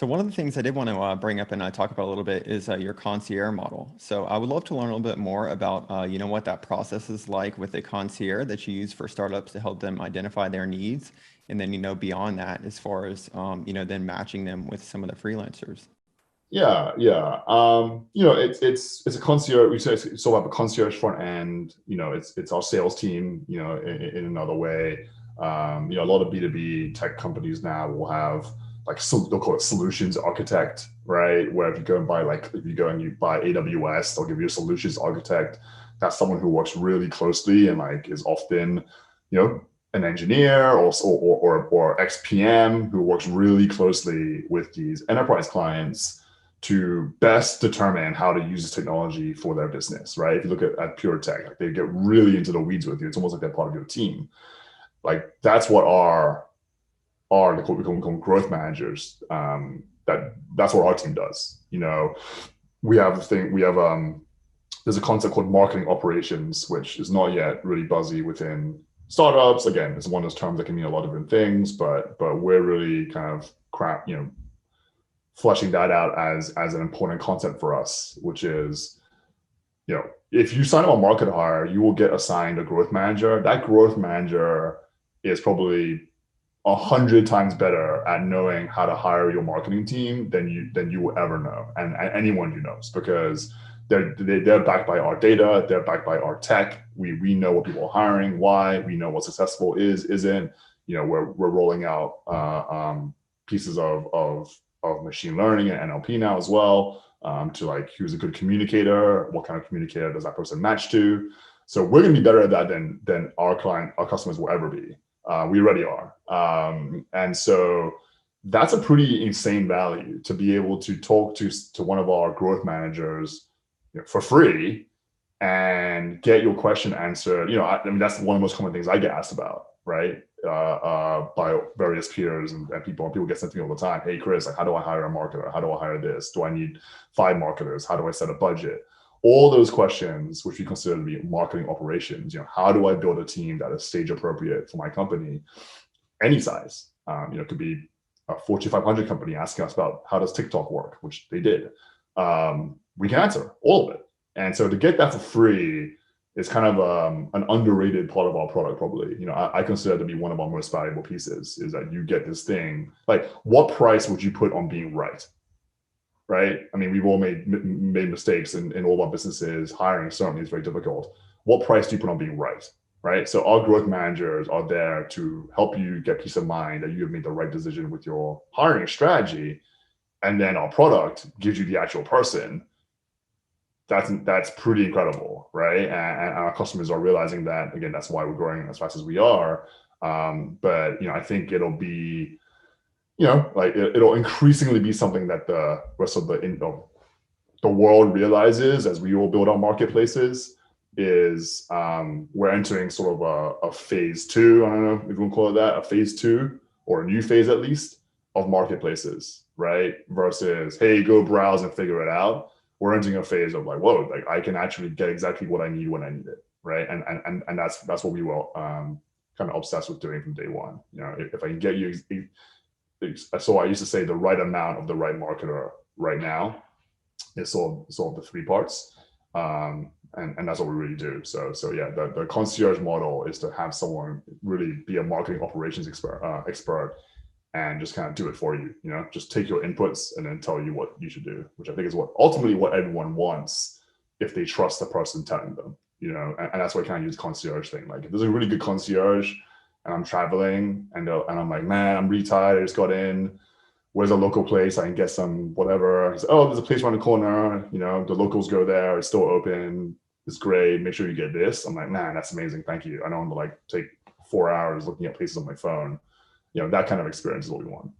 So one of the things I did want to bring up and talk about a little bit is your concierge model. So I would love to learn a little bit more about, what that process is like with the concierge that you use for startups to help them identify their needs. And then, beyond that, as far as, then matching them with some of the freelancers. Yeah, yeah. It's a concierge. We say it's sort of a concierge front end. It's our sales team. In another way. A lot of B2B tech companies now will have they'll call it solutions architect, right? Where if you go and you buy AWS, they'll give you a solutions architect. That's someone who works really closely and is often, you know, an engineer or XPM who works really closely with these enterprise clients to best determine how to use this technology for their business, right? If you look at pure tech, they get really into the weeds with you. It's almost like they're part of your team. That's what we call them growth managers. That's what our team does. We have a thing. There's a concept called marketing operations, which is not yet really buzzy within startups. Again, it's one of those terms that can mean a lot of different things, but we're really kind of fleshing that out as an important concept for us, which is, if you sign up on MarketerHire, you will get assigned a growth manager. That growth manager is probably 100 times better at knowing how to hire your marketing team than you will ever know, and anyone you knows, because they're backed by our data, they're backed by our tech. We know what people are hiring, why. We know what successful isn't. We're rolling out pieces of machine learning and NLP now as well, to who's a good communicator, what kind of communicator does that person match to. So we're going to be better at that than our customers will ever be. We already are. And so that's a pretty insane value to be able to talk to one of our growth managers for free and get your question answered. That's one of the most common things I get asked about, right? By various peers and people. And people get sent to me all the time. Hey, Chris, how do I hire a marketer? How do I hire this? Do I need 5 marketers? How do I set a budget? All those questions, which we consider to be marketing operations. How do I build a team that is stage appropriate for my company, any size? It could be a Fortune 500 company asking us about how does TikTok work, which they did. We can answer all of it. And so to get that for free is kind of an underrated part of our product, probably. I consider it to be one of our most valuable pieces, is that you get this thing. What price would you put on being right? Right? I mean, we've all made mistakes in all of our businesses. Hiring certainly is very difficult. What price do you put on being right? Right? So our growth managers are there to help you get peace of mind that you have made the right decision with your hiring strategy. And then our product gives you the actual person. That's pretty incredible, right? And our customers are realizing that. Again, that's why we're growing as fast as we are. But I think it'll be, it'll increasingly be something that the rest of the world realizes as we all build our marketplaces. Is we're entering sort of a phase 2. I don't know if you want to call it that, a phase 2 or a new phase at least of marketplaces, right? Versus, hey, go browse and figure it out. We're entering a phase of whoa, I can actually get exactly what I need when I need it, right? And that's what we were kind of obsessed with doing from day one. If I can get you, so I used to say the right amount of the right marketer right now is sort of the 3 parts, and that's what we really do. So yeah, the concierge model is to have someone really be a marketing operations expert and just kind of do it for you. Just take your inputs and then tell you what you should do, which I think is ultimately what everyone wants if they trust the person telling them. And that's why I kind of use concierge thing. If there's a really good concierge and I'm traveling and I'm like, man, I'm really tired, I just got in. Where's a local place I can get some whatever? Say, oh, there's a place around the corner. The locals go there. It's still open. It's great. Make sure you get this. I'm like, man, that's amazing. Thank you. I don't want to take 4 hours looking at places on my phone. That kind of experience is what we want.